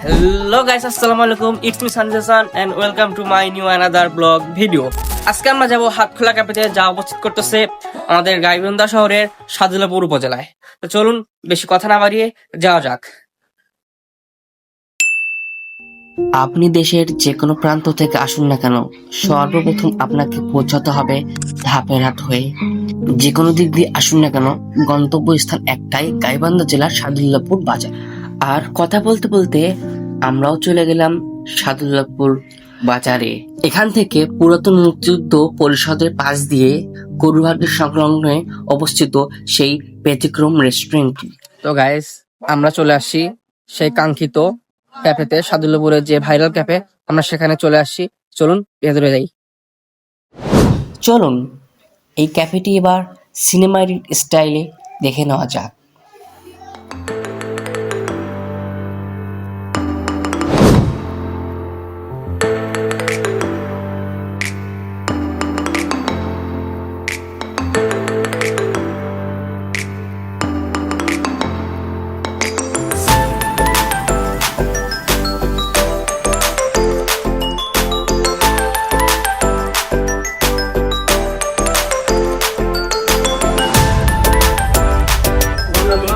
Hello guys, আসসালামু আলাইকুম। It's me Sanjay Hasan and welcome to my new another blog video. আজকে আমরা যাব হাটখোলা ক্যাফেতে, যা অবস্থিত করতেছে আমাদের গাইবান্ধা শহরের সাদুল্লাপুর উপজেলায়। তো চলুন বেশি কথা না বাড়িয়ে যাওয়া যাক। আপনি দেশের যে কোনো প্রান্ত থেকে আসুন না কেন, সর্বপ্রথম আপনাকে পৌঁছাতে হবে ধাপেরহাট হয়ে। যে কোনো দিক দিয়ে আসুন না কেন, গন্তব্যস্থান একটাই, গাইবান্ধা জেলার সাদুল্লাপুর বাজার। আর কথা বলতে বলতে আমরাও চলে গেলাম সাদুল্লাপুর বাজারে। এখান থেকে পুরাতন মুক্তিযুদ্ধ পরিষদের পাশ দিয়ে গরুহাটের সংলগ্নে অবস্থিত সেই ব্যতিক্রম রেস্টুরেন্টটি। তো গাইস, আমরা চলে আসছি সেই কাঙ্ক্ষিত ক্যাফেতে, সাদুল্লাপুরের যে ভাইরাল ক্যাফে। আমরা সেখানে চলে আসছি, চলুন ভেতরে যাই। চলুন এই ক্যাফেটি এবার সিনেমাটিক স্টাইলে দেখে নেওয়া যাক।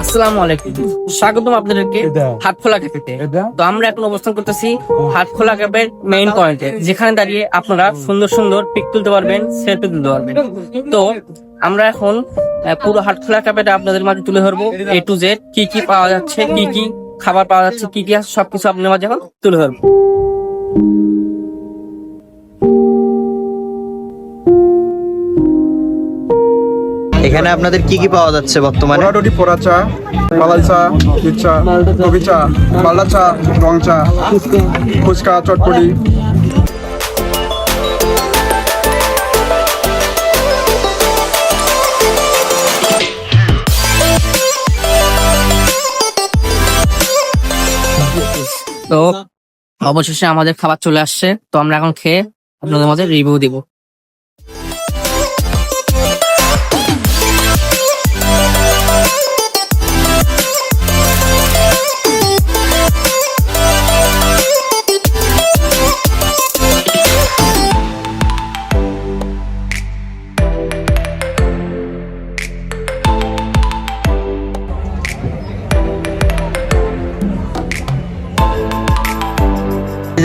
আসসালামু আলাইকুম, স্বাগতম আপনাদেরকে হাটখোলা ক্যাফেতে। তো আমরা এখন অবস্থান করতেছি হাটখোলা ক্যাফের মেইন পয়েন্টে, যেখানে দাঁড়িয়ে আপনারা সুন্দর সুন্দর পিক তুলতে পারবেন, সেলফি তুলতে পারবেন। তো আমরা এখন পুরো হাটখোলা ক্যাফেটা আপনাদের মাঝে তুলে ধরবো, A to Z কি কি পাওয়া যাচ্ছে, কি কি খাবার পাওয়া যাচ্ছে, কি কি আছে, সবকিছু আপনাদের মাঝে এখন তুলে ধরবো। এখানে আপনাদের কি কি পাওয়া যাচ্ছে বর্তমানে? রুটি, পোড়া চা, মালাই চা, দুধ চা, কফি চা, মালদা চা, রং চা, ফুচকা, চটপটি। তো অবশেষে আমাদের খাবার চলে আসছে, তো আমরা এখন খেয়ে আপনাদের মাঝে রিভিউ দিব।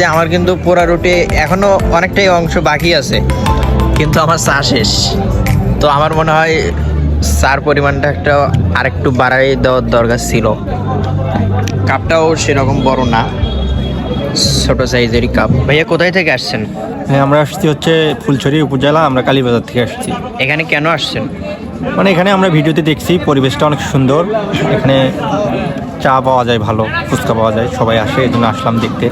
যে আমার কিন্তু পোড়া রুটি এখনো অনেকটাই অংশ বাকি আছে, কিন্তু আমার চা শেষ। তো আমার মনে হয় চার পরিমাণটা একটা আরেকটু বাড়াই দেওয়ার দরকার ছিল। কাপটাও সেরকম বড় না, ছোট সাইজেরই কাপ। ভাইয়া কোথায় থেকে আসছেন? হ্যাঁ, আমরা আসছি হচ্ছে ফুলছড়ি উপজেলা, আমরা কালীবাজার থেকে আসছি। এখানে কেন আসছেন? মানে এখানে আমরা ভিডিওতে দেখছি পরিবেশটা অনেক সুন্দর, এখানে চা পাওয়া যায়, ভালো ফুচকা পাওয়া যায়, সবাই আসে, এই জন্য আসলাম দেখতে,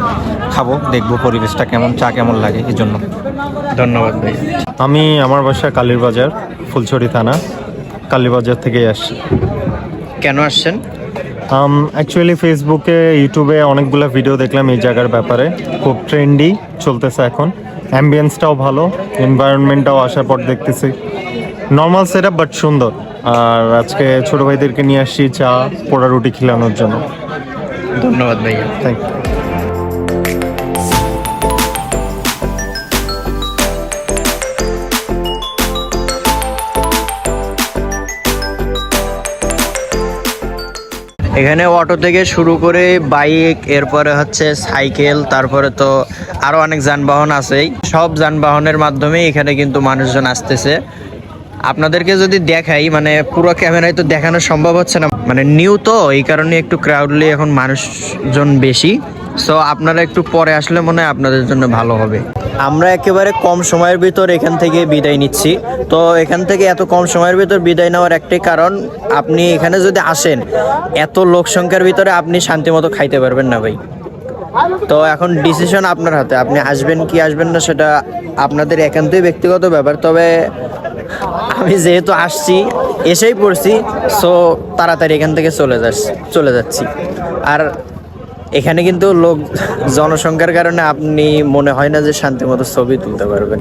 খাবো, দেখবো পরিবেশটা কেমন, চা কেমন লাগে, এই জন্য। ধন্যবাদ ভাই। আমি আমার বাসা কালীরবাজার, ফুলছড়ি থানা, কালীবাজার থেকেই আসছি। কেন আসছেন? অ্যাকচুয়ালি ফেসবুকে, ইউটিউবে অনেকগুলো ভিডিও দেখলাম এই জায়গার ব্যাপারে, খুব ট্রেন্ডি চলতেছে এখন, অ্যাম্বিয়েন্সটাও ভালো, এনভায়রনমেন্টটাও আসার পর দেখতেছি নর্মাল সেট আপ বাট সুন্দর। আর আজকে ছোটো ভাইদেরকে নিয়ে আসছি চা, পোড়া রুটি খিলানোর জন্য। ধন্যবাদ ভাইয়া। Thank you. এখানে অটো থেকে শুরু করে বাইক, এরপরে হচ্ছে সাইকেল, তারপরে তো আরও অনেক যানবাহন আছেই। সব যানবাহনের মাধ্যমে এখানে কিন্তু মানুষজন আসতেছে। আপনাদেরকে যদি দেখাই, মানে পুরো ক্যামেরায় তো দেখানো সম্ভব হচ্ছে না, মানে নিউ তো, এই কারণে একটু ক্রাউডলি এখন মানুষজন বেশি। সো আপনারা একটু পরে আসলে মনে হয় আপনাদের জন্য ভালো হবে। আমরা একেবারে কম সময়ের ভিতর এখান থেকে বিদায় নিচ্ছি। তো এখান থেকে এত কম সময়ের ভিতর বিদায় নেওয়ার একটাই কারণ, আপনি এখানে যদি আসেন এত লোক সংখ্যার ভিতরে আপনি শান্তিমতো খাইতে পারবেন না ভাই। তো এখন ডিসিশন আপনার হাতে, আপনি আসবেন কি আসবেন না সেটা আপনাদের একান্তই ব্যক্তিগত ব্যাপার। তবে আমি যেহেতু আসছি, এসেই পড়ছি, সো তাড়াতাড়ি এখান থেকে চলে যাচ্ছি। আর এখানে কিন্তু লোক জনসংখ্যার কারণে আপনি মনে হয় না যে শান্তিমতো ছবি তুলতে পারবেন।